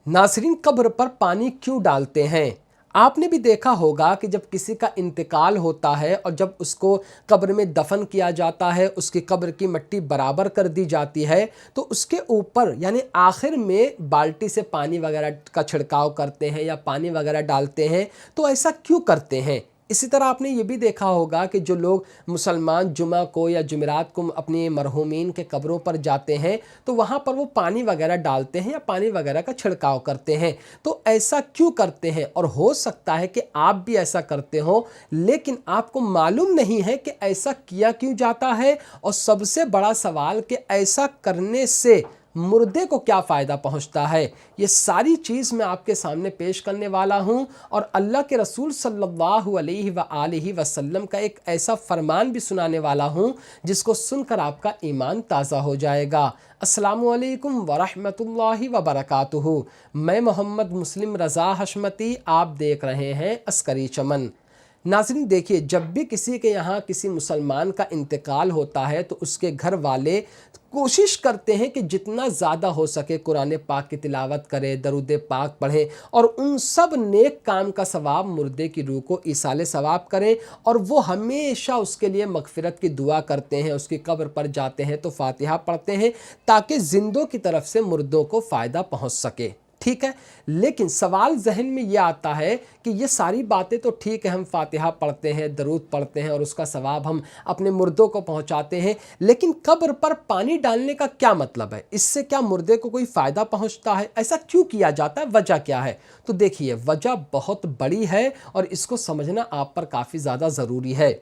नाज़रीन, कब्र पर पानी क्यों डालते हैं? आपने भी देखा होगा कि जब किसी का इंतकाल होता है और जब उसको कब्र में दफन किया जाता है, उसकी कब्र की मिट्टी बराबर कर दी जाती है, तो उसके ऊपर यानी आखिर में बाल्टी से पानी वगैरह का छिड़काव करते हैं या पानी वगैरह डालते हैं। तो ऐसा क्यों करते हैं? इसी तरह आपने ये भी देखा होगा कि जो लोग मुसलमान जुमा को या जुमेरात को अपनी मरहूमीन के कब्रों पर जाते हैं तो वहाँ पर वो पानी वगैरह डालते हैं या पानी वगैरह का छिड़काव करते हैं। तो ऐसा क्यों करते हैं? और हो सकता है कि आप भी ऐसा करते हो, लेकिन आपको मालूम नहीं है कि ऐसा किया क्यों जाता है। और सबसे बड़ा सवाल कि ऐसा करने से मुर्दे को क्या फ़ायदा पहुंचता है, ये सारी चीज़ मैं आपके सामने पेश करने वाला हूं। और अल्लाह के रसूल सल्लल्लाहु अलैहि वसल्लम का एक ऐसा फरमान भी सुनाने वाला हूं जिसको सुनकर आपका ईमान ताज़ा हो जाएगा। अस्सलामु अलैकुम वरहमतुल्लाहि वबरकातुहू। मैं मोहम्मद मुस्लिम रज़ा हशमती, आप देख रहे हैं अस्करी चमन। नाज़रीन देखिए, जब भी किसी के यहाँ किसी मुसलमान का इंतकाल होता है तो उसके घर वाले कोशिश करते हैं कि जितना ज़्यादा हो सके कुरान पाक की तिलावत करें, दरूद पाक पढ़ें और उन सब नेक काम का सवाब मुर्दे की रूह को ईसाले सवाब करें। और वो हमेशा उसके लिए मगफिरत की दुआ करते हैं, उसकी कब्र पर जाते हैं तो फातिहा पढ़ते हैं ताकि जिंदों की तरफ से मुर्दों को फ़ायदा पहुँच सके। ठीक है, लेकिन सवाल जहन में ये आता है कि ये सारी बातें तो ठीक है, हम फातिहा पढ़ते हैं, दरूद पढ़ते हैं और उसका सवाब हम अपने मुर्दों को पहुंचाते हैं, लेकिन कब्र पर पानी डालने का क्या मतलब है? इससे क्या मुर्दे को कोई फ़ायदा पहुंचता है? ऐसा क्यों किया जाता है? वजह क्या है? तो देखिए, वजह बहुत बड़ी है और इसको समझना आप पर काफ़ी ज़्यादा ज़रूरी है।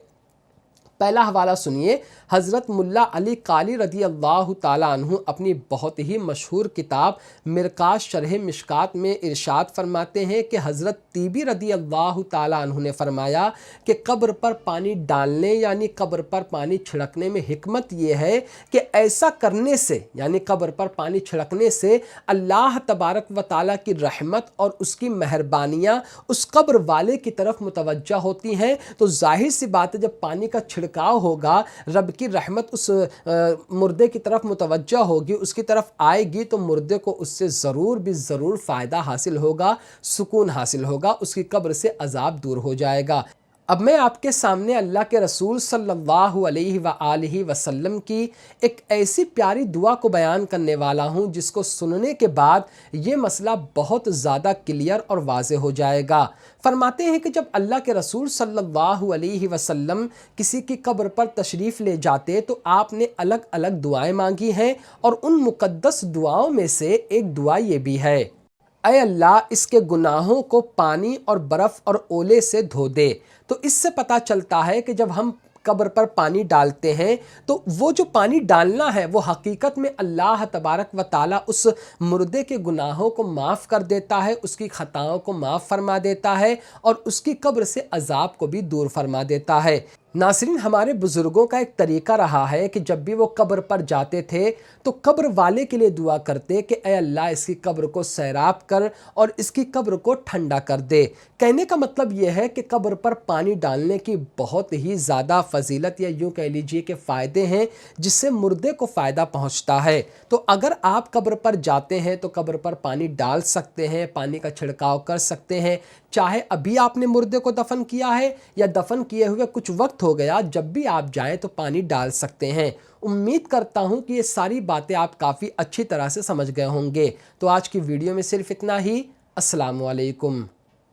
पहला हवाला सुनिए। हज़रत मुल्ला अली क़ारी रदी अल्लाह ताला अन्हु अपनी बहुत ही मशहूर किताब मिरकात शरह मिशकात में इरशाद फरमाते हैं कि हज़रत तीबी रदी अल्लाह ताला अन्हु ने फरमाया कि कब्र पर पानी डालने यानी कब्र पर पानी छिड़कने में हिकमत ये है कि ऐसा करने से यानी कब्र पर पानी छिड़कने से अल्लाह तबारक व ताला की रहमत और उसकी मेहरबानियाँ उस कब्र वाले की तरफ मुतवज्जा होती हैं। तो जाहिर सी बात है, जब पानी का छिड़काव होगा, रब की रहमत उस मुर्दे की तरफ मुतवज्जा होगी, उसकी तरफ आएगी, तो मुर्दे को उससे ज़रूर भी ज़रूर फ़ायदा हासिल होगा, सुकून हासिल होगा, उसकी कब्र से अजाब दूर हो जाएगा। अब मैं आपके सामने अल्लाह के रसूल सल्लल्लाहु अलैहि वसल्लम की एक ऐसी प्यारी दुआ को बयान करने वाला हूँ जिसको सुनने के बाद ये मसला बहुत ज़्यादा क्लियर और वाज़े हो जाएगा। फरमाते हैं कि जब अल्लाह के रसूल सल्लल्लाहु अलैहि वसल्लम किसी की कब्र पर तशरीफ़ ले जाते तो आपने अलग अलग दुआएं मांगी हैं और उन मुक़द्दस दुआओं में से एक दुआ ये भी है, ऐ अल्लाह इसके गुनाहों को पानी और बर्फ़ और ओले से धो दे। तो इससे पता चलता है कि जब हम कब्र पर पानी डालते हैं तो वो जो पानी डालना है वो हकीकत में अल्लाह तबारक व ताला उस मुर्दे के गुनाहों को माफ़ कर देता है, उसकी ख़ताओं को माफ़ फरमा देता है और उसकी कब्र से अजाब को भी दूर फरमा देता है। नाज़रीन, हमारे बुज़ुर्गों का एक तरीका रहा है कि जब भी वो कब्र पर जाते थे तो कब्र वाले के लिए दुआ करते कि ऐ अल्लाह इसकी कब्र को सैराब कर और इसकी कब्र को ठंडा कर दे। कहने का मतलब ये है कि कब्र पर पानी डालने की बहुत ही ज़्यादा फजीलत या यूँ कह लीजिए कि फ़ायदे हैं जिससे मुर्दे को फ़ायदा पहुँचता है। तो अगर आप कब्र पर जाते हैं तो कब्र पर पानी डाल सकते हैं, पानी का छिड़काव कर सकते हैं, चाहे अभी आपने मुर्दे को दफन किया है या दफन किए हुए कुछ वक्त हो गया, जब भी आप जाएं तो पानी डाल सकते हैं। उम्मीद करता हूं कि ये सारी बातें आप काफ़ी अच्छी तरह से समझ गए होंगे। तो आज की वीडियो में सिर्फ इतना ही। अस्सलामु अलैकुम।